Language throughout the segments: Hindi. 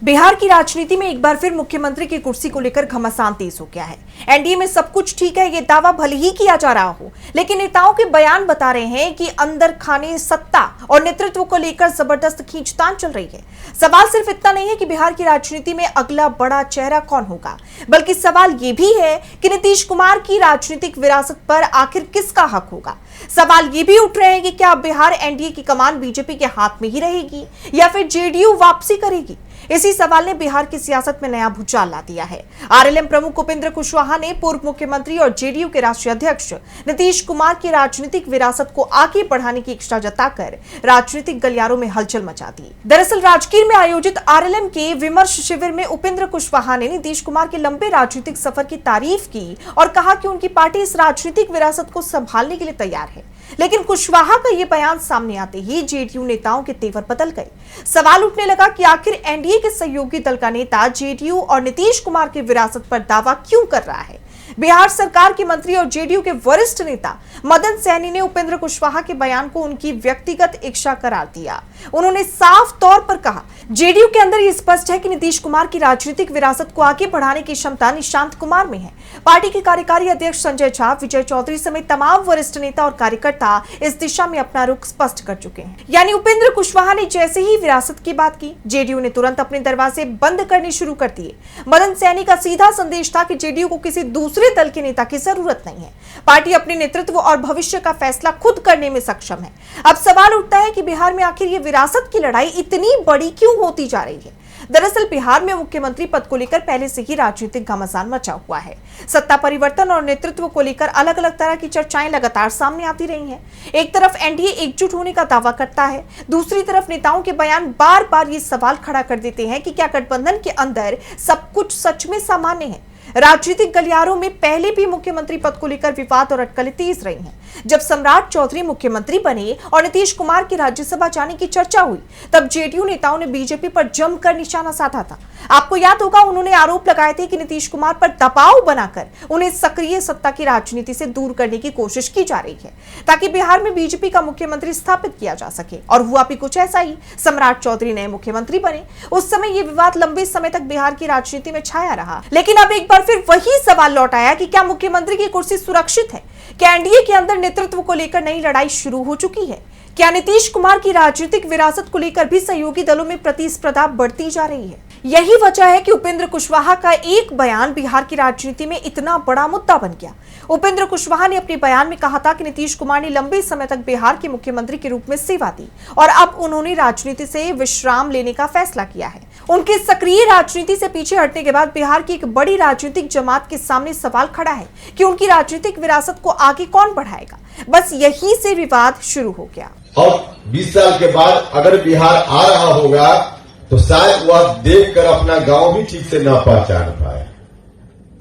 बिहार की राजनीति में एक बार फिर मुख्यमंत्री की कुर्सी को लेकर घमासान तेज हो गया है। एनडीए में सब कुछ ठीक है, ये दावा भले ही किया जा रहा हो, लेकिन नेताओं के बयान बता रहे हैं कि अंदर खाने सत्ता और नेतृत्व को लेकर जबरदस्त खींचतान चल रही है। सवाल सिर्फ इतना नहीं है कि बिहार की राजनीति में अगला बड़ा चेहरा कौन होगा, बल्कि सवाल ये भी है कि नीतीश कुमार की राजनीतिक विरासत पर आखिर किसका हक होगा। सवाल ये भी उठ रहे हैं कि क्या बिहार एनडीए की कमान बीजेपी के हाथ में ही रहेगी या फिर जेडीयू वापसी करेगी। इसी सवाल ने बिहार की सियासत में नया भूचाल ला दिया है। आरएलएम प्रमुख उपेंद्र कुशवाहा ने पूर्व मुख्यमंत्री और जेडीयू के राष्ट्रीय अध्यक्ष नीतीश कुमार की राजनीतिक विरासत को आगे बढ़ाने की इच्छा जताकर राजनीतिक गलियारों में हलचल मचा दी। दरअसल राजगीर में आयोजित आरएलएम के विमर्श शिविर में उपेंद्र कुशवाहा ने नीतीश कुमार के लंबे राजनीतिक सफर की तारीफ की और कहा कि उनकी पार्टी इस राजनीतिक विरासत को संभालने के लिए तैयार है। लेकिन कुशवाहा का यह बयान सामने आते ही जेडीयू नेताओं के तेवर बदल गए। सवाल उठने लगा कि आखिर एनडीए के सहयोगी दल का नेता जेडीयू और नीतीश कुमार की विरासत पर दावा क्यों कर रहा है। बिहार सरकार के मंत्री और जेडीयू के वरिष्ठ नेता मदन सहनी ने उपेंद्र कुशवाहा के बयान को उनकी व्यक्तिगत इच्छा करार दिया। उन्होंने साफ तौर पर कहा, जेडीयू के अंदर ये स्पष्ट है कि नीतीश कुमार की राजनीतिक विरासत को आगे बढ़ाने की क्षमता निशांत कुमार में है। पार्टी के कार्यकारी अध्यक्ष संजय झा, विजय चौधरी समेत तमाम वरिष्ठ नेता और कार्यकर्ता इस दिशा में अपना रुख स्पष्ट कर चुके हैं। यानी उपेंद्र कुशवाहा ने जैसे ही विरासत की बात की, जेडीयू ने तुरंत अपने दरवाजे बंद करने शुरू कर दिए। मदन सहनी का सीधा संदेश था कि जेडीयू को किसी दूसरे दल के नेता की जरूरत नहीं है। पार्टी अपने नेतृत्व और भविष्य का फैसला खुद करने में सक्षम है। अब सवाल उठता है कि बिहार में आखिर ये विरासत की लड़ाई इतनी बड़ी क्यों होती जा रही है। दरअसल बिहार में मुख्यमंत्री पद को लेकर पहले से ही राजनीतिक घमासान मचा हुआ है। सत्ता परिवर्तन और नेतृत्व को लेकर अलग अलग तरह की चर्चाएं लगातार सामने आती रही हैं। एक तरफ एनडीए एकजुट होने का दावा करता है, दूसरी तरफ नेताओं के बयान बार बार ये सवाल खड़ा कर देते हैं कि क्या गठबंधन के अंदर सब कुछ सच में सामान्य है। राजनीतिक गलियारों में पहले भी मुख्यमंत्री पद को लेकर विवाद और अटकलें तेज रही हैं। जब सम्राट चौधरी मुख्यमंत्री बने और नीतीश कुमार की राज्यसभा जाने की चर्चा हुई, तब जेडीयू नेताओं ने बीजेपी पर जमकर निशाना साधा था। आपको याद होगा, उन्होंने आरोप लगाए थे कि नीतीश कुमार पर दबाव बनाकर उन्हें सक्रिय सत्ता की राजनीति से दूर करने की कोशिश की जा रही है, ताकि बिहार में बीजेपी का मुख्यमंत्री स्थापित किया जा सके। और हुआ भी कुछ ऐसा ही। सम्राट चौधरी नए मुख्यमंत्री बने। उस समय यह विवाद लंबे समय तक बिहार की राजनीति में छाया रहा। लेकिन अब एक बार फिर वही सवाल लौट आया कि क्या मुख्यमंत्री की कुर्सी सुरक्षित है। क्या एनडीए के अंदर नेतृत्व को लेकर नई लड़ाई शुरू हो चुकी है। क्या नीतीश कुमार की राजनीतिक विरासत को लेकर भी सहयोगी दलों में प्रतिस्पर्धा बढ़ती जा रही है। यही वजह है कि उपेंद्र कुशवाहा का एक बयान बिहार की राजनीति में इतना बड़ा मुद्दा बन गया। उपेंद्र कुशवाहा ने अपने बयान में कहा था कि नीतीश कुमार ने लंबे समय तक बिहार के मुख्यमंत्री के रूप में सेवा दी और अब उन्होंने राजनीति से विश्राम लेने का फैसला किया है। उनके सक्रिय राजनीति से पीछे हटने के बाद बिहार की एक बड़ी राजनीतिक जमात के सामने सवाल खड़ा है कि उनकी राजनीतिक विरासत को आगे कौन बढ़ाएगा। बस यहीं से विवाद शुरू हो गया। और 20 साल के बाद अगर बिहार आ रहा होगा तो शायद वह देखकर अपना गांव भी ठीक से ना पहचान पाए।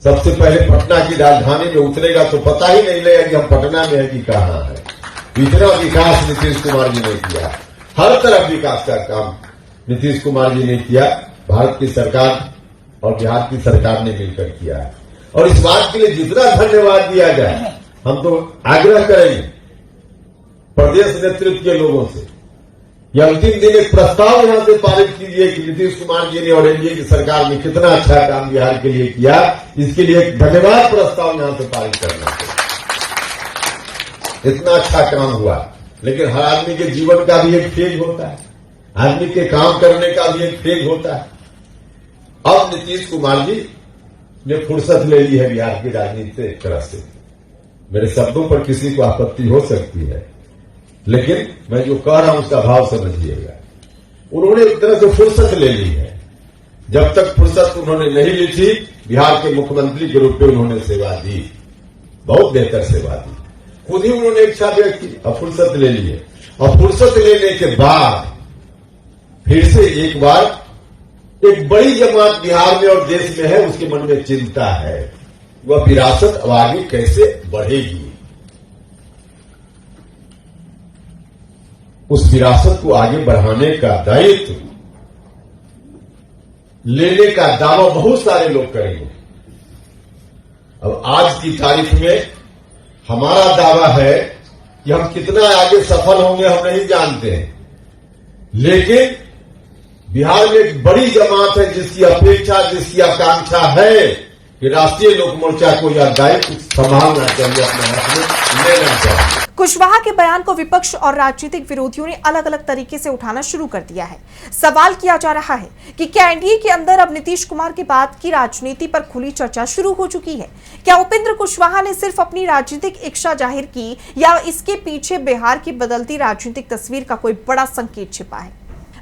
सबसे पहले पटना की राजधानी में उतरेगा तो पता ही नहीं लगेगा कि हम पटना में है कि कहां है। इतना विकास नीतीश कुमार जी ने किया, हर तरफ विकास का काम नीतीश कुमार जी ने किया। भारत की सरकार और बिहार की सरकार ने मिलकर किया है। और इस बात के लिए जितना धन्यवाद दिया जाए, हम तो आग्रह करेंगे प्रदेश नेतृत्व के लोगों से, यह अंतिम दिन एक प्रस्ताव यहां से पारित कीजिए कि नीतीश कुमार जी ने और एनडीए की सरकार ने कितना अच्छा काम बिहार के लिए किया। इसके लिए एक धन्यवाद प्रस्ताव यहां से पारित करना है। इतना अच्छा काम हुआ, लेकिन हर आदमी के जीवन का भी एक फेज होता है, आदमी के काम करने का भी एक फेज होता है। अब नीतीश कुमार जी ने फुर्सत ले ली है बिहार की राजनीति से। एक तरह से मेरे शब्दों पर किसी को आपत्ति हो सकती है, लेकिन मैं जो कह रहा हूं उसका भाव समझिएगा। उन्होंने एक तरह से फुर्सत ले ली है। जब तक फुर्सत उन्होंने नहीं ली थी, बिहार के मुख्यमंत्री के रूप में उन्होंने सेवा दी, बहुत बेहतर सेवा दी। खुद ही उन्होंने इच्छा व्यक्त की, अब फुर्सत ले ली है। और फुर्सत लेने के बाद फिर से एक बार एक बड़ी जमात बिहार में और देश में है, उसके मन में चिंता है वह विरासत अब आगे कैसे बढ़ेगी। उस विरासत को आगे बढ़ाने का दायित्व लेने का दावा बहुत सारे लोग करेंगे। अब आज की तारीख में हमारा दावा है कि हम कितना आगे सफल होंगे हम नहीं जानते हैं, लेकिन बिहार में एक बड़ी जमात है जिसकी अपेक्षा, जिसकी आकांक्षा है कि राष्ट्रीय लोक मोर्चा को यह दायित्व संभालना चाहिए, अपने हाथ में लेना चाहिए। कुशवाहा के बयान को विपक्ष और राजनीतिक विरोधियों ने अलग अलग तरीके से उठाना शुरू कर दिया है। सवाल किया जा रहा है कि क्या एनडीए के अंदर अब नीतीश कुमार के बाद की राजनीति पर खुली चर्चा शुरू हो चुकी है? क्या उपेंद्र कुशवाहा ने सिर्फ अपनी राजनीतिक इच्छा जाहिर की या इसके पीछे बिहार की बदलती राजनीतिक तस्वीर का कोई बड़ा संकेत छिपा है?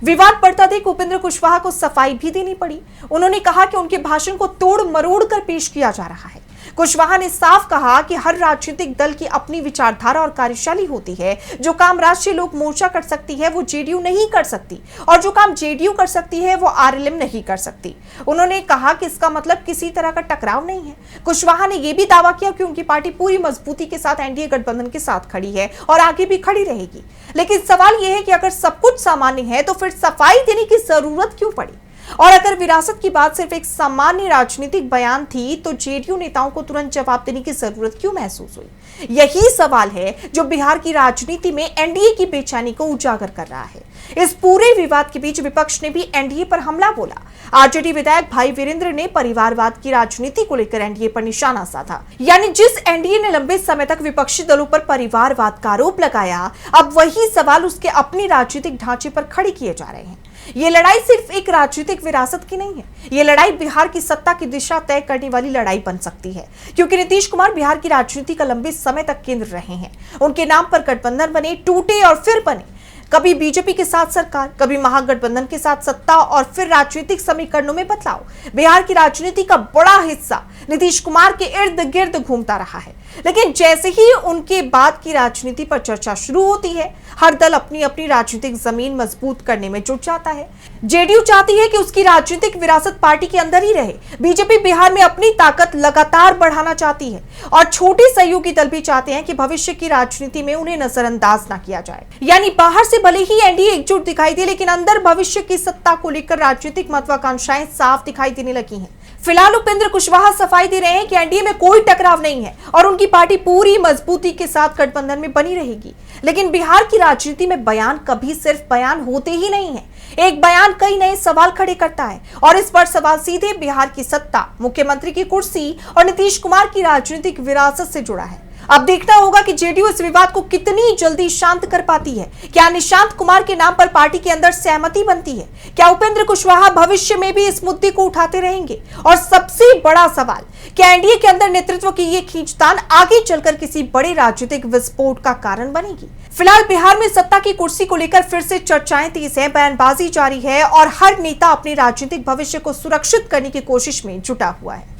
विवाद बढ़ता देख उपेंद्र कुशवाहा को सफाई भी देनी पड़ी। उन्होंने कहा कि उनके भाषण को तोड़ मरोड़ कर पेश किया जा रहा है। कुशवाहा ने साफ कहा कि हर राजनीतिक दल की अपनी विचारधारा और कार्यशैली होती है। जो काम राष्ट्रीय लोक मोर्चा कर सकती है वो जेडीयू नहीं कर सकती, और जो काम जेडीयू कर सकती है वो आरएलएम नहीं कर सकती। उन्होंने कहा कि इसका मतलब किसी तरह का टकराव नहीं है। कुशवाहा ने यह भी दावा किया कि उनकी पार्टी पूरी मजबूती के साथ एनडीए गठबंधन के साथ खड़ी है और आगे भी खड़ी रहेगी। लेकिन सवाल यह है कि अगर सब कुछ सामान्य है तो फिर सफाई देने की जरूरत क्यों पड़ी? और अगर विरासत की बात सिर्फ एक सामान्य राजनीतिक बयान थी तो जेडीयू नेताओं को तुरंत जवाब देने की जरूरत क्यों महसूस हुई? यही सवाल है जो बिहार की राजनीति में एनडीए की बेचैनी को उजागर कर रहा है। इस पूरे विवाद के बीच विपक्ष ने भी एनडीए पर हमला बोला। आरजेडी विधायक भाई वीरेंद्र ने परिवारवाद की राजनीति को लेकर एनडीए पर निशाना साधा। यानी जिस एनडीए ने लंबे समय तक विपक्षी दलों पर परिवारवाद का आरोप लगाया, अब वही सवाल उसके अपने राजनीतिक ढांचे पर खड़े किए जा रहे हैं। ये लड़ाई सिर्फ एक राजनीतिक विरासत की नहीं है, ये लड़ाई बिहार की सत्ता की दिशा तय करने वाली लड़ाई बन सकती है, क्योंकि नीतीश कुमार बिहार की राजनीति का लंबे समय तक केंद्र रहे हैं। उनके नाम पर गठबंधन बने, टूटे और फिर बने। कभी बीजेपी के साथ सरकार, कभी महागठबंधन के साथ सत्ता और फिर राजनीतिक समीकरणों में बदलाव। बिहार की राजनीति का बड़ा हिस्सा नीतीश कुमार के इर्द गिर्द घूमता रहा है। लेकिन जैसे ही उनके बाद की राजनीति पर चर्चा शुरू होती है, हर दल अपनी अपनी राजनीतिक जमीन मजबूत करने में जुट जाता है। जेडीयू चाहती है कि उसकी राजनीतिक विरासत पार्टी के अंदर ही रहे। बीजेपी बिहार में अपनी ताकत लगातार बढ़ाना चाहती है और छोटे सहयोगी दल भी चाहते हैं कि भविष्य की राजनीति में उन्हें नजरअंदाज न किया जाए। यानी बाहर से भले ही एनडीए एकजुट दिखाई दे, लेकिन अंदर भविष्य की सत्ता को लेकर राजनीतिक महत्वाकांक्षाएं साफ दिखाई देने लगी हैं। फिलहाल उपेंद्र कुशवाहा सफाई दे रहे हैं कि एनडीए में कोई टकराव नहीं है और उनकी पार्टी पूरी मजबूती के साथ गठबंधन में बनी रहेगी। लेकिन बिहार की राजनीति में बयान कभी सिर्फ बयान होते ही नहीं है। एक बयान कई नए सवाल खड़े करता है और इस पर सवाल सीधे बिहार की सत्ता, मुख्यमंत्री की कुर्सी और नीतीश कुमार की राजनीतिक विरासत से जुड़ा है। अब देखना होगा कि जेडीयू इस विवाद को कितनी जल्दी शांत कर पाती है। क्या निशांत कुमार के नाम पर पार्टी के अंदर सहमति बनती है? क्या उपेंद्र कुशवाहा भविष्य में भी इस मुद्दे को उठाते रहेंगे? और सबसे बड़ा सवाल, क्या एनडीए के अंदर नेतृत्व की ये खींचतान आगे चलकर किसी बड़े राजनीतिक विस्फोट का कारण बनेगी? फिलहाल बिहार में सत्ता की कुर्सी को लेकर फिर से चर्चाएं तेज है, बयानबाजी जारी है और हर नेता अपने राजनीतिक भविष्य को सुरक्षित करने की कोशिश में जुटा हुआ है।